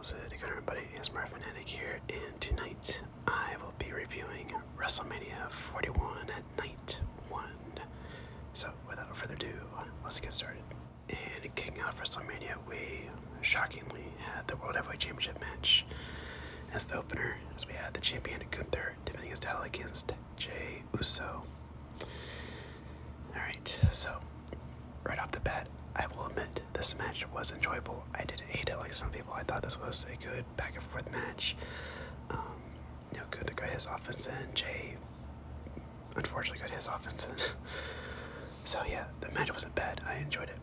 How's it going, everybody? It's Fanatic here, and tonight I will be reviewing WrestleMania 41 at Night 1. So, without further ado, let's get started. And kicking off WrestleMania, we shockingly had the World Heavyweight Championship match as the opener, as we had the champion Gunther defending his title against Jey Uso. Alright, so right off the bat, I will admit this match was enjoyable. I didn't hate it like some people. I thought this was a good back and forth match. Gunther got his offense in. Jey, unfortunately, got his offense in. So yeah, the match wasn't bad. I enjoyed it.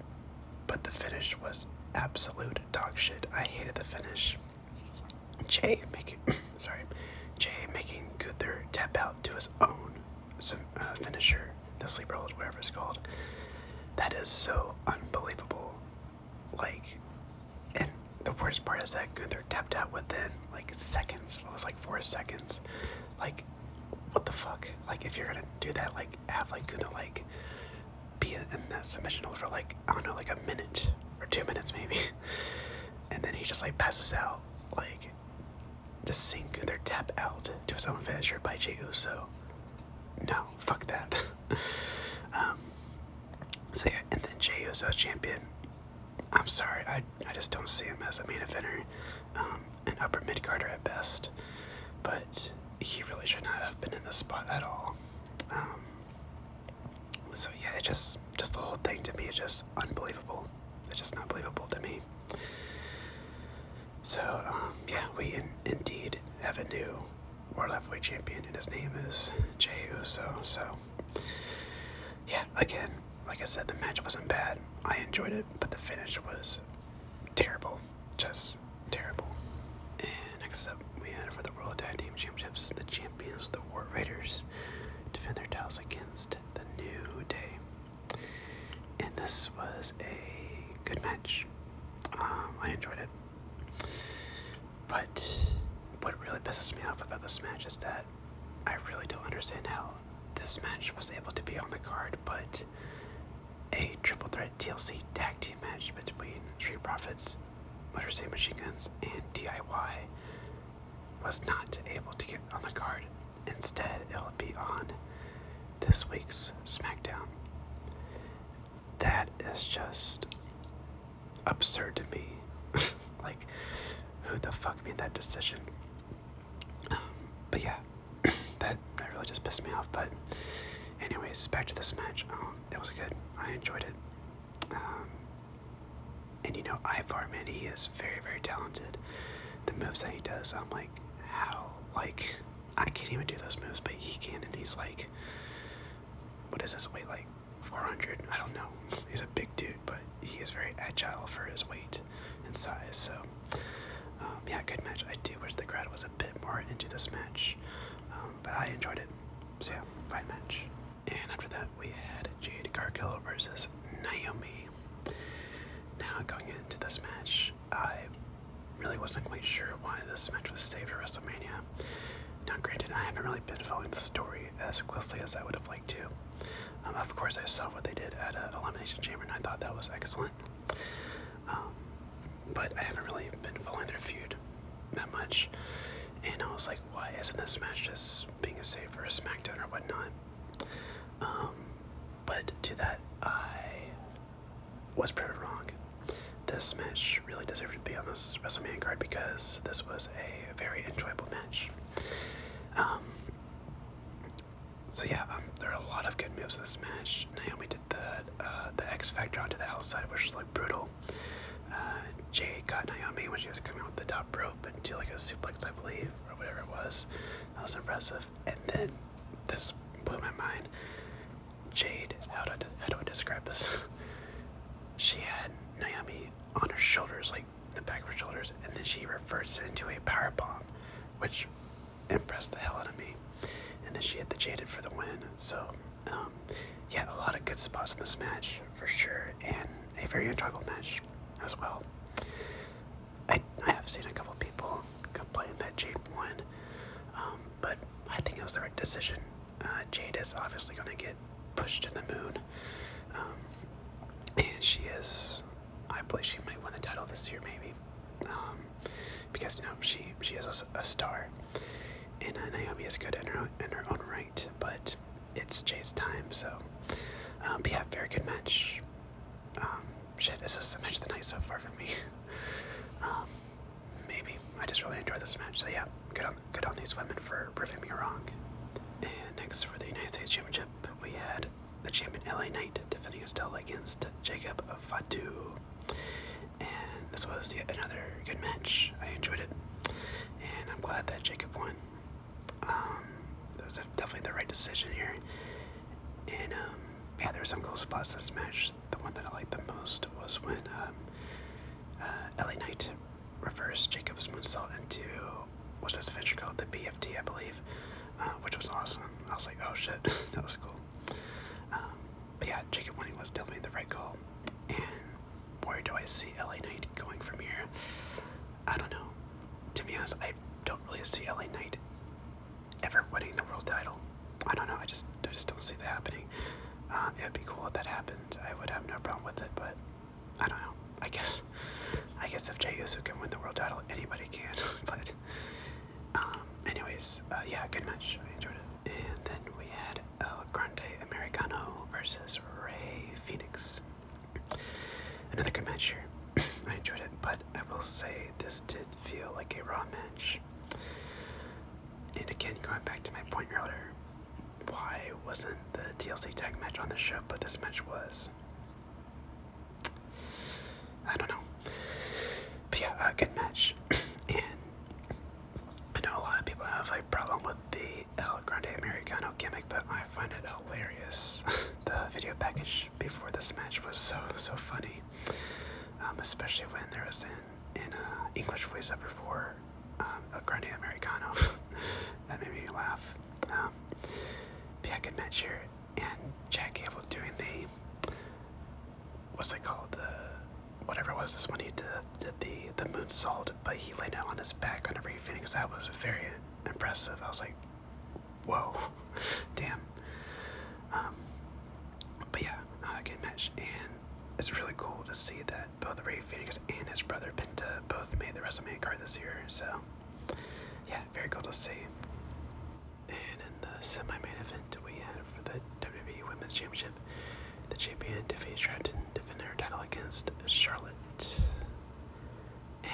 But the finish was absolute dog shit. I hated the finish. Jey making Gunther tap out to his own finisher, the sleeper hold, whatever it's called. That is so unbelievable. And the worst part is that Gunther tapped out within, seconds. It was 4 seconds. What the fuck? If you're gonna do that, have, Gunther, be in that submission hold for, I don't know, a minute or 2 minutes, maybe. And then he just, passes out. Just seeing Gunther tap out to his own finisher by Jey Uso. No, fuck that. So yeah, and then Jey Uso as champion. I'm sorry, I just don't see him as a main eventer, an upper mid-carder at best, but he really should not have been in this spot at all. So yeah, it just the whole thing to me is just unbelievable. It's just not believable to me. So yeah, we indeed have a new World Heavyweight Champion, and his name is Jey Uso. So yeah, again, like I said, the match wasn't bad. I enjoyed it, but the finish was terrible. Just terrible. And next up, we had for the World Tag Team Championships, the champions, the War Raiders, defend their titles against the New Day. And this was a good match. I enjoyed it. But what really pisses me off about this match is that I really don't understand how this match was able to be on the card, but a triple threat TLC tag team match between Street Profits, Motor City Machine Guns, and DIY was not able to get on the card. Instead, it will be on this week's SmackDown. That is just absurd to me. Who the fuck made that decision? But yeah, that really just pissed me off. But anyways, back to this match. It was good. I enjoyed it. And Ivar, man, he is very, very talented. The moves that he does, I'm like, how? I can't even do those moves, but he can, and he's what is his weight, 400? I don't know. He's a big dude, but he is very agile for his weight and size, so yeah, good match. I do wish the crowd was a bit more into this match, but I enjoyed it. So yeah, fine match. And after that, we had Jade Cargill versus Naomi. Now, going into this match, I really wasn't quite sure why this match was saved for WrestleMania. Now, granted, I haven't really been following the story as closely as I would have liked to. Of course, I saw what they did at Elimination Chamber, and I thought that was excellent. But I haven't really been following their feud that much. And I was like, why isn't this match just being saved for a SmackDown or whatnot? But to that, I was proven wrong. This match really deserved to be on this WrestleMania card because this was a very enjoyable match. So yeah, there are a lot of good moves in this match. Naomi did the X Factor onto the outside, which was brutal. Jay caught Naomi when she was coming out with the top rope and do a suplex, I believe, or whatever it was. That was impressive. And then this blew my mind. Jade, how do I describe this? She had Naomi on her shoulders, the back of her shoulders, and then she reverts into a powerbomb, which impressed the hell out of me. And then she hit the Jaded for the win. So, yeah, a lot of good spots in this match, for sure, and a very enjoyable match as well. I have seen a couple people complain that Jade won, but I think it was the right decision. Jade is obviously going to get pushed to the moon, and she is, I believe she might win the title this year, maybe. because she is a star, and Naomi is good in her own right, but it's Jay's time. So, but yeah, very good match. This is the match of the night so far for me. Maybe I just really enjoyed this match. So yeah, good on these women for proving me wrong. And next for the United States Championship, we had the champion LA Knight defending his title against Jacob Fatu. And this was yet another good match. I enjoyed it, and I'm glad that Jacob won. That was definitely the right decision here. And yeah, there were some cool spots in this match. The one that I liked the most was when LA Knight reversed Jacob's moonsault into, what's this finisher called? The BFT, I believe, which was awesome. I was like, oh shit, that was cool. But yeah, Jacob winning was definitely the right call. And where do I see LA Knight going from here? I don't know. To be honest, I don't really see LA Knight ever winning the world title. I don't know. I just don't see that happening. It'd be cool if that happened. I would have no problem with it, but I don't know. I guess if Jey Uso can win the world title, anybody can. But anyways, yeah, good match. I enjoyed it. And then we had El Grande Americano versus Rey Fenix. Another good match here. I enjoyed it, but I will say this did feel like a Raw match. And again, going back to my point earlier, why wasn't the TLC tag match on the show, but this match was? I don't know. But yeah, a good match. And I know a lot of people have a problem with the El Grande Americano gimmick, but I find it hilarious. The video package before this match was so funny. Especially when there was an English voiceover for El Grande Americano. That made me laugh. But yeah, good match here. And Jack Gable doing the, what's it called? Whatever it was, this one he did the moonsault, but he laid down on his back on every Phoenix. That was very impressive. I was like, whoa, damn. But yeah, good match. And it's really cool to see that both Rey Fenix and his brother Penta both made the WrestleMania card this year. So yeah, very cool to see. And in the semi-main event, we had for the WWE Women's Championship, the champion Tiffany Stratton defended her title against Charlotte. And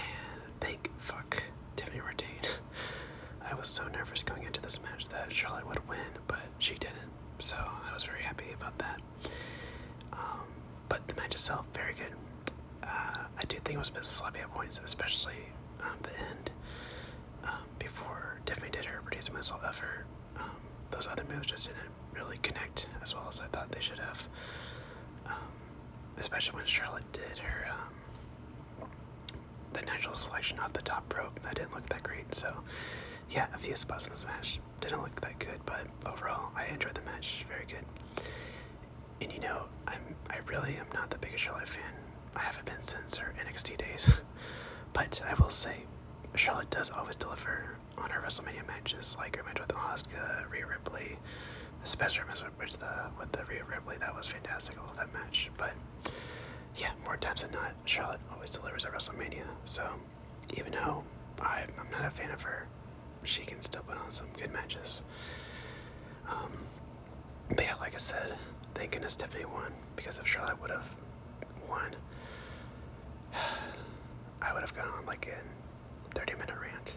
thank fuck Tiffany retained. I was so nervous going into this match that Charlotte would win, but she didn't. So I was very happy about that. But the match itself, very good. I do think it was a bit sloppy at points, especially the end. Before Tiffany did her prettiest moonsault ever, those other moves just didn't really connect as well as I thought they should have. Especially when Charlotte did her the natural selection off the top rope. That didn't look that great. So yeah, a few spots in this match didn't look that good, but overall I enjoyed the match. Very good. And you know, I really am not the biggest Charlotte fan. I haven't been since her NXT days. But I will say, Charlotte does always deliver on her WrestleMania matches, like her match with Asuka, Rhea Ripley, especially her match with the Rhea Ripley. That was fantastic. I love that match. But yeah, more times than not, Charlotte always delivers at WrestleMania. So even though I'm not a fan of her, she can still put on some good matches. But yeah, like I said, thank goodness Tiffany won, because if Charlotte would have won, I would have gone on like a 30-minute rant.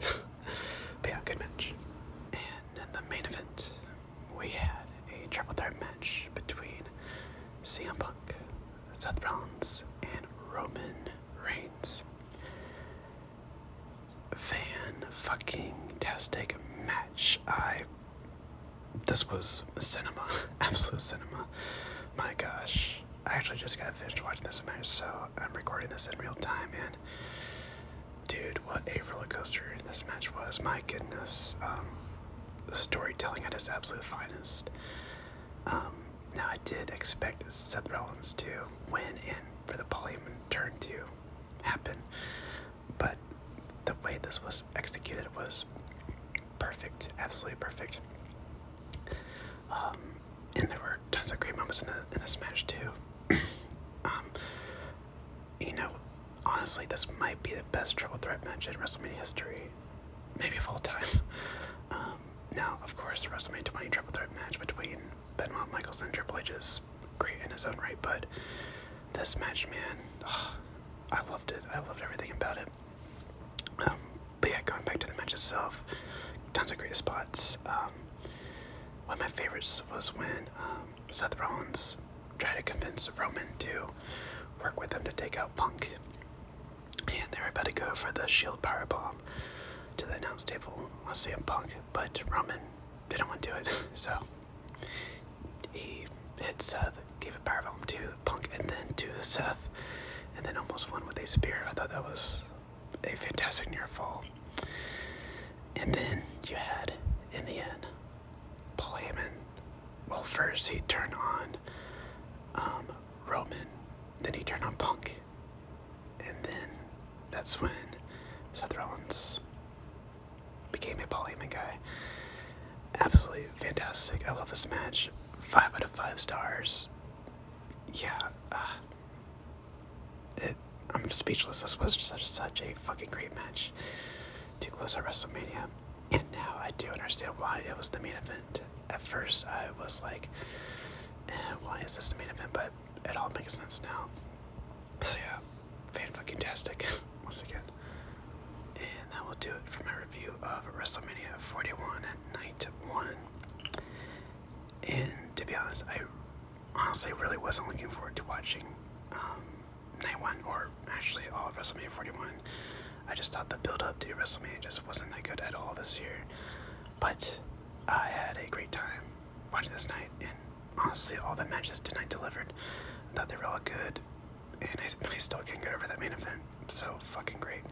But yeah, good match. And in the main event, we had a triple threat match between CM Punk, Seth Rollins, and Roman Reigns. Fan-fucking-tastic match. This was cinema. Absolute cinema. My gosh. I actually just got finished watching this match, so I'm recording this in real time, and dude, what a roller coaster this match was. My goodness. The storytelling at its absolute finest. Now, I did expect Seth Rollins to win and for the polyamon turn to happen, but the way this was executed was perfect. Absolutely perfect. And there were tons of great moments in this match too. You know, honestly, this might be the best triple threat match in WrestleMania history, maybe of all time. Now, of course, the WrestleMania 20 triple threat match between Benoit, Michaels, and Triple H is great in his own right, but this match, man, I loved it. I loved everything about it. But yeah, going back to the match itself, tons of great spots. One of my favorites was when Seth Rollins tried to convince Roman to work with him to take out Punk, and they were about to go for the Shield Powerbomb to the announce table on CM Punk, but Roman didn't want to do it, so he hit Seth, gave a powerbomb to Punk and then to Seth, and then almost won with a spear. I thought that was a fantastic near fall. And then you had, in the end, Paul Heyman. Well, first he turned on Roman, then he turned on Punk, and then that's when Seth Rollins became a Paul Heyman guy. Absolutely fantastic. I love this match. 5 out of 5 stars. Yeah, I'm just speechless. This was such a fucking great match to close out WrestleMania. And now I do understand why it was the main event. At first I was like, why is this the main event? But it all makes sense now. So yeah, fan-fucking-tastic once again. And that will do it for my review of WrestleMania 41 at Night 1. And to be honest, I honestly really wasn't looking forward to watching Night 1, or actually all of WrestleMania 41. I just thought the build-up to WrestleMania just wasn't that good at all this year. But I had a great time watching this night, and honestly, all the matches tonight delivered. I thought they were all good, and I still can't get over that main event. So fucking great.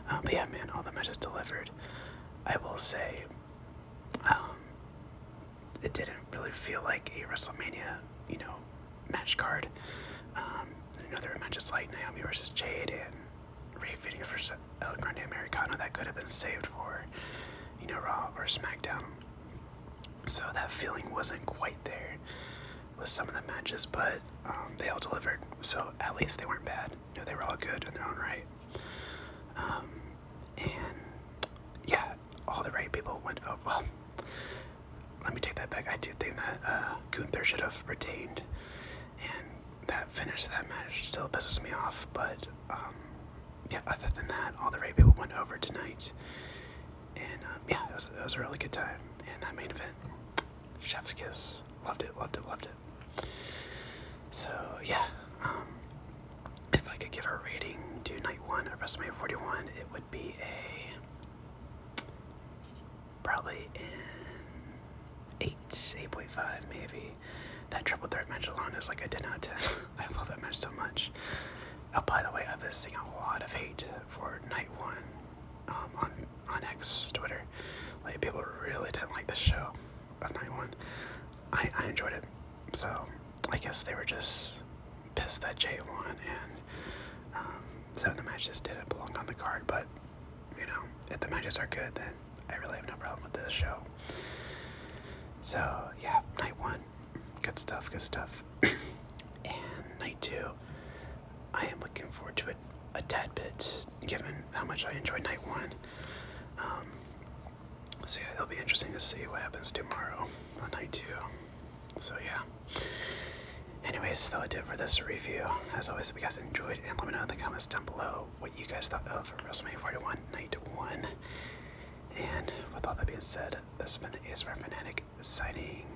But yeah, man, all the matches delivered. I will say, it didn't really feel like a WrestleMania, match card. There were matches like Naomi versus Jade and Vikingo versus Americano that could have been saved for, Raw or SmackDown. So that feeling wasn't quite there with some of the matches, but they all delivered. So at least they weren't bad. They were all good in their own right. And yeah, all the right people went. Oh well. Let me take that back. I do think that Gunther should have retained, and that finish of that match still pisses me off. But yeah, other than that, all the right people went over tonight, and yeah, it was a really good time. And that main event, chef's kiss, loved it. So yeah, if I could give a rating to Night 1 of WrestleMania 41, it would be probably an 8.5 maybe. That triple threat match alone is like a 10 out of 10. I love that match so much. Oh, by the way, I've been seeing a lot of hate for Night 1 on X, Twitter. Like, people really didn't like the show of Night 1. I enjoyed it. So, I guess they were just pissed that Jay won, and some of the matches didn't belong on the card, but, if the matches are good, then I really have no problem with this show. So, yeah, Night 1, good stuff. And Night 2, I am looking forward to it a tad bit, given how much I enjoyed Night 1. So yeah, it'll be interesting to see what happens tomorrow on Night 2. So yeah. Anyways, that'll do it for this review. As always, if you guys enjoyed, and let me know in the comments down below what you guys thought of WrestleMania 41 Night 1. And with all that being said, this has been the ASMR Fanatic signing